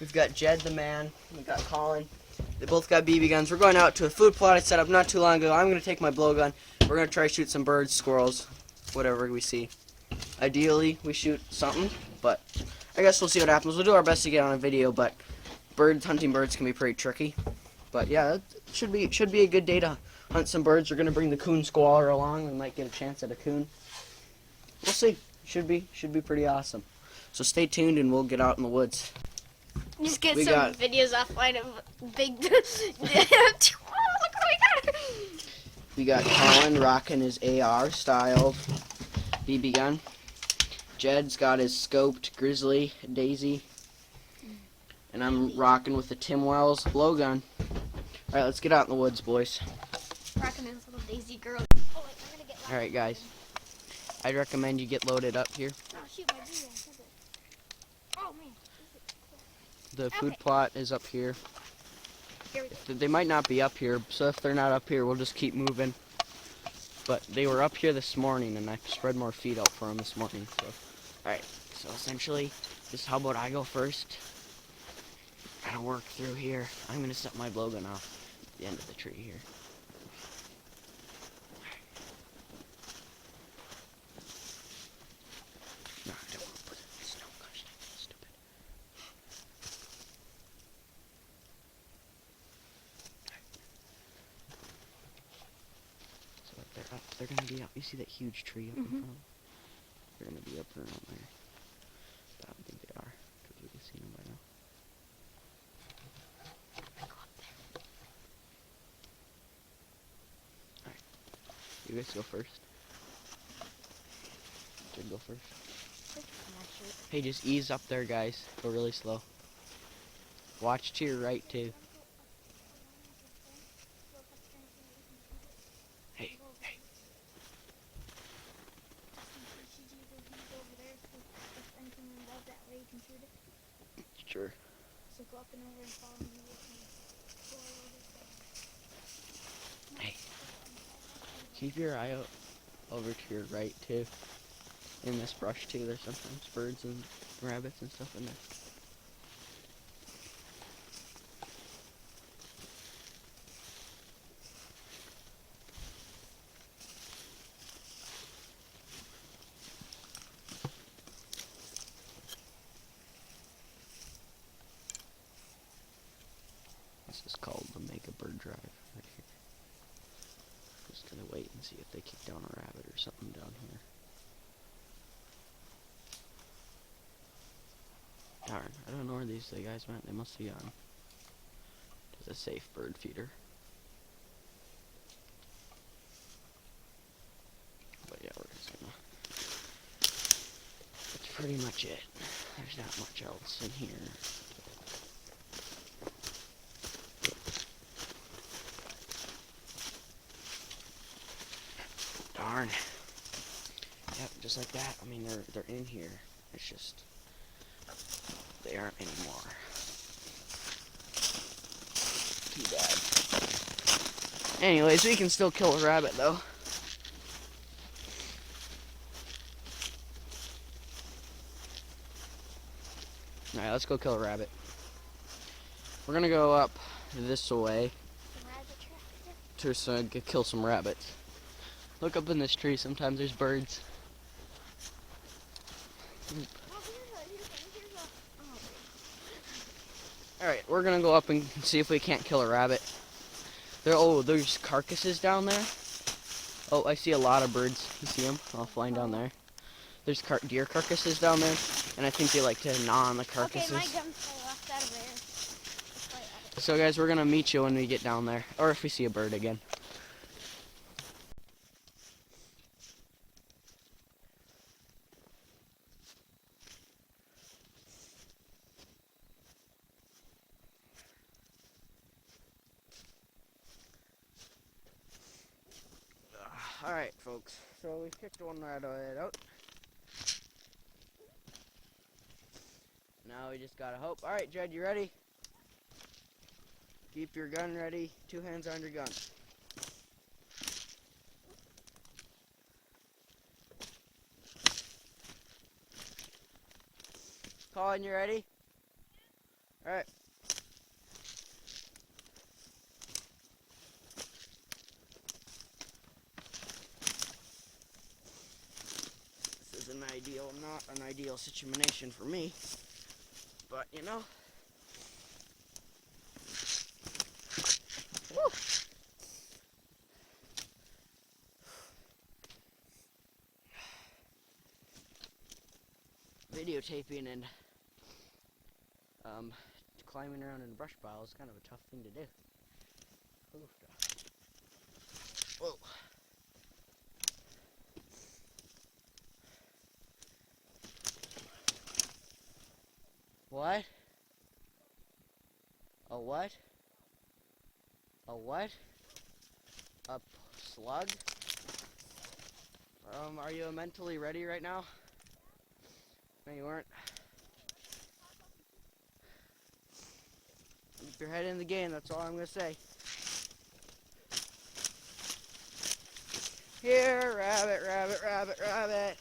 We've got Jed the man. We got Colin. They both got BB guns. We're going out to a food plot I set up not too long ago. I'm going to take my blowgun. We're going to try to shoot some birds, squirrels, whatever we see. Ideally, we shoot something, but I guess we'll see what happens. We'll do our best to get on a video, but hunting birds can be pretty tricky. But yeah, it should be a good day to hunt some birds. We're going to bring the coon squaller along. We might get a chance at a coon. We'll see. Should be pretty awesome. So stay tuned and we'll get out in the woods. Just get some videos offline of big. We got Colin rocking his AR style BB gun. Jed's got his scoped Grizzly Daisy. And I'm rocking with the Tim Wells blowgun. Alright, let's get out in the woods, boys. Rocking this little Daisy girl. Oh, wait, I'm gonna get Alright, guys. I'd recommend you get loaded up here. Oh, shoot, my video. Oh, man. The food plot is up here. Here we go. They might not be up here, so if they're not up here, we'll just keep moving. But they were up here this morning, and I spread more feed out for them this morning. So, alright, so essentially, just how about I go first? Gotta work through here. I'm gonna set my blowgun off at the end of the tree here. No, I don't want to put it in the snow. Gosh, that's stupid. So if they're up, they're gonna be up. You see that huge tree up in front of them? They're gonna be up around there. But I don't think they are, because we can see them by now. Alright. You guys go first. Should go first. Hey, just ease up there, guys. Go really slow. Watch to your right, too. Hey, hey. Sure. So go up and over and follow me. Hey. Keep your eye out over to your right, too. In this brush, too, there's sometimes birds and rabbits and stuff in there. This is called the Mega Bird Drive right here. Just gonna wait and see if they kick down a rabbit or something down here. Darn, I don't know where these guys went. They must be on. There's a safe bird feeder. But yeah, we're just gonna... That's pretty much it. There's not much else in here. Darn. Yep, just like that. I mean, they're in here. It's just they aren't anymore. Too bad. Anyways, we can still kill a rabbit though. Alright, let's go kill a rabbit. We're gonna go up this way to kill some rabbits. Look up in this tree, sometimes there's birds. Alright, we're gonna go up and see if we can't kill a rabbit. There's carcasses down there. Oh, I see a lot of birds. You see them? All flying down there. There's deer carcasses down there, and I think they like to gnaw on the carcasses. Okay, my gun's left out of there. So guys, we're gonna meet you when we get down there, or if we see a bird again. Alright, folks, so we kicked one right out. Now we just gotta hope. Alright, Jed, you ready? Keep your gun ready. 2 hands on your gun. Colin, you ready? Alright. This is not an ideal situation for me. But, you know. Woo! Videotaping and climbing around in a brush pile is kind of a tough thing to do. Oof. Whoa. What? A what? A what? A slug? Are you mentally ready right now? No, you weren't. Keep your head in the game, that's all I'm gonna say. Here, rabbit, rabbit, rabbit, rabbit.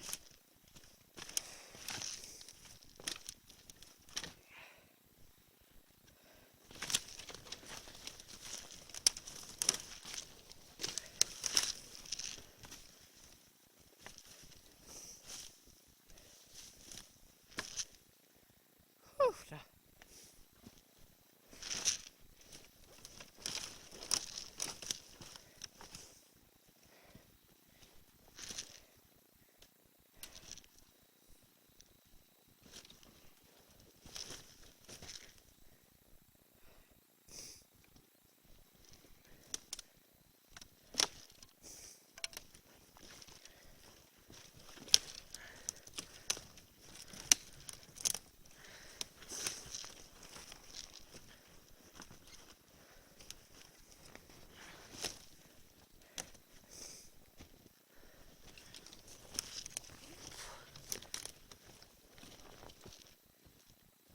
Whew.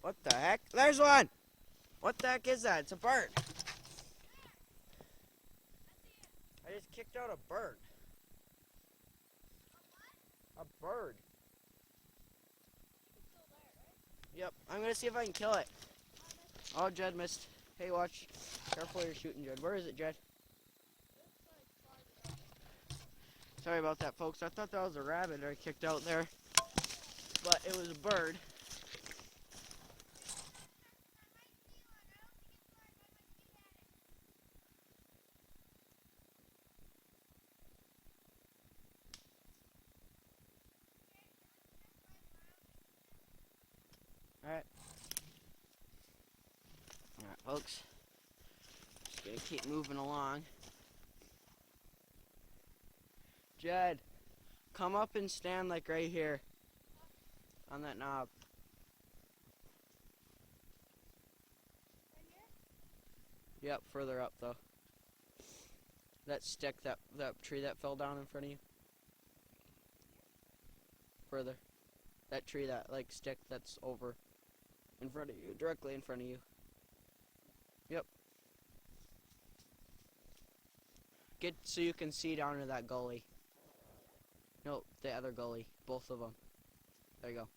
What the heck? There's one! What the heck is that? It's a bird. I just kicked out a bird. A bird. Yep, I'm gonna see if I can kill it. Oh, Jed missed. Hey, watch. Careful you're shooting, Jed. Where is it, Jed? Sorry about that, folks. I thought that was a rabbit I kicked out there. But it was a bird. Alright. Alright, folks. Just gonna keep moving along. Jed, come up and stand like right here. On that knob. Yep, further up though. That stick, that tree that fell down in front of you. Further. That tree, that like stick that's over in front of you, directly in front of you. Yep. Get so you can see down to that gully. No, the other gully. Both of them. There you go.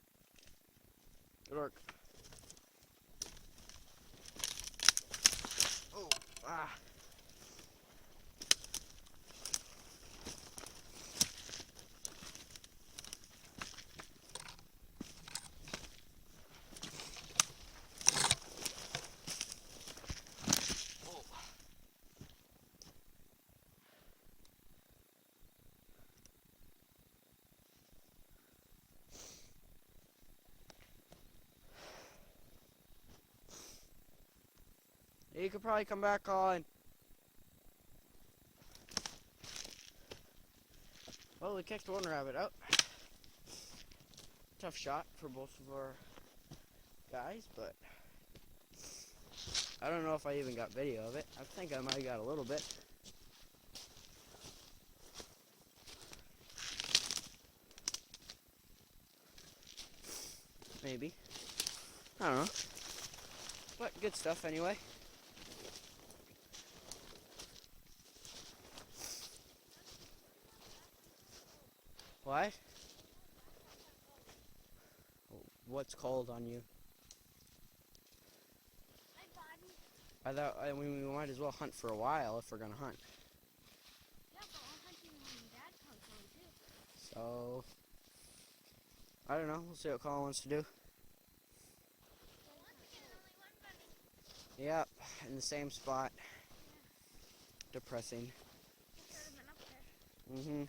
Good work. Oh, ah. You could probably come back on. Well, we kicked one rabbit out. Tough shot for both of our guys, but I don't know if I even got video of it. I think I might have got a little bit. Maybe. I don't know. But good stuff anyway. What? What's called on you? I mean, we might as well hunt for a while if we're gonna hunt. Yeah, but I'll hunt you when Dad comes home too. So, I don't know. We'll see what Colin wants to do. Once again, only one bunny. Yep, in the same spot. Depressing. Should have been up there.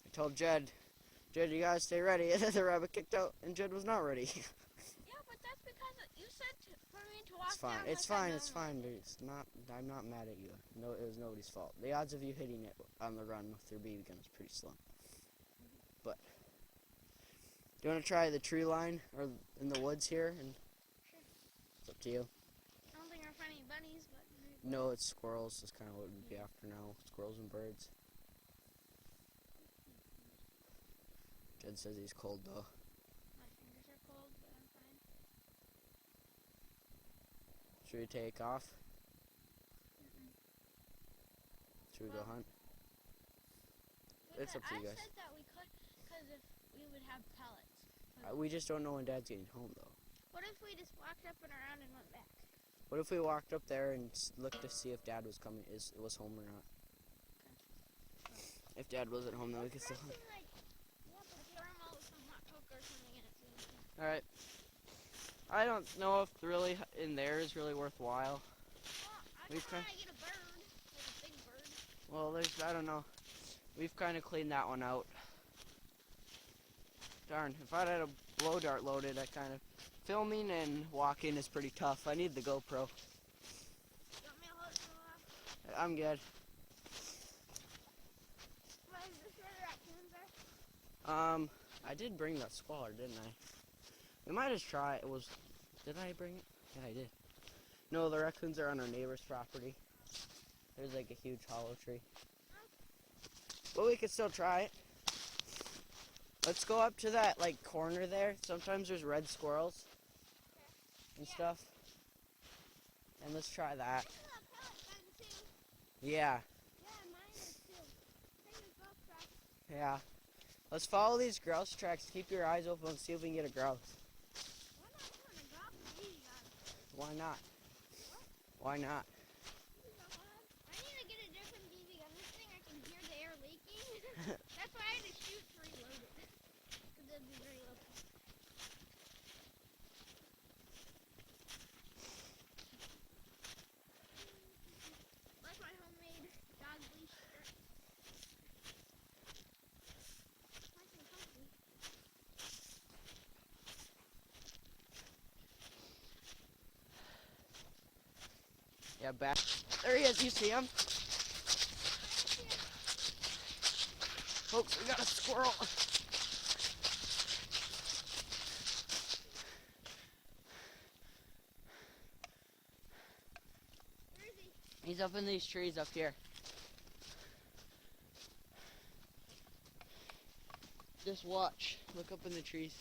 I told Jed, you gotta stay ready. The rabbit kicked out, and Jed was not ready. Yeah, but that's because you said for me to walk It's fine. down. It's like I fine. It's normally fine. do. It's not. I'm not mad at you. No, it was nobody's fault. The odds of you hitting it on the run with your BB gun is pretty slim. But do you want to try the tree line or in the woods here? And Sure. it's up to you. I don't think I'll find any bunnies, but No, it's squirrels. That's kind of what we'd be after now. Squirrels and birds. Jed says he's cold though. my fingers are cold, but I'm fine. Should we take off? Should we go hunt? It's up to you guys. I said that we could, because if we would have pellets. We just don't know when Dad's getting home though. What if we just walked up and around and went back? What if we walked up there and looked to see if Dad was was home or not? If Dad wasn't home, then we could still hunt. Like, yeah, but caramel with some hot cocoa or something in it. So All right. I don't know if really in there is really worthwhile. well, I We've can get a bird, like a big bird. Well, I don't know. We've kind of cleaned that one out. Darn, if I'd had a blow dart loaded, filming and walking is pretty tough. I need the GoPro. You want me to hold it for a while? I'm good. What is this where the raccoons are? I did bring that squaller, didn't I? We might just try. Did I bring it? Yeah, I did. No, the raccoons are on our neighbor's property. There's like a huge hollow tree. But we could still try it. Let's go up to that like corner there. Sometimes there's red squirrels and stuff. And let's try that. This is a pellet gun too. Yeah, Yeah, mine is too. They use both tracks. yeah. Let's follow these grouse tracks. Keep your eyes open and see if we can get a grouse. We're not doing a drop of BB gun. Why not? Why not? I need to get a different BB gun. This thing I can hear the air leaking. That's why I had to shoot to reload it. Because it'd be very low. That's my homemade dog leash shirt. Nice and comfy. Yeah, back. There he is. You see him? Folks, we got a squirrel. Where is he? He's up in these trees up here. Just watch. Look up in the trees.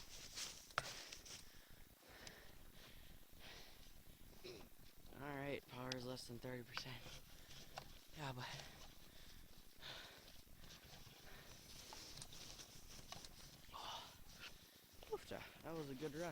Alright, power is less than 30%. Yeah, but... Oof, that was a good run.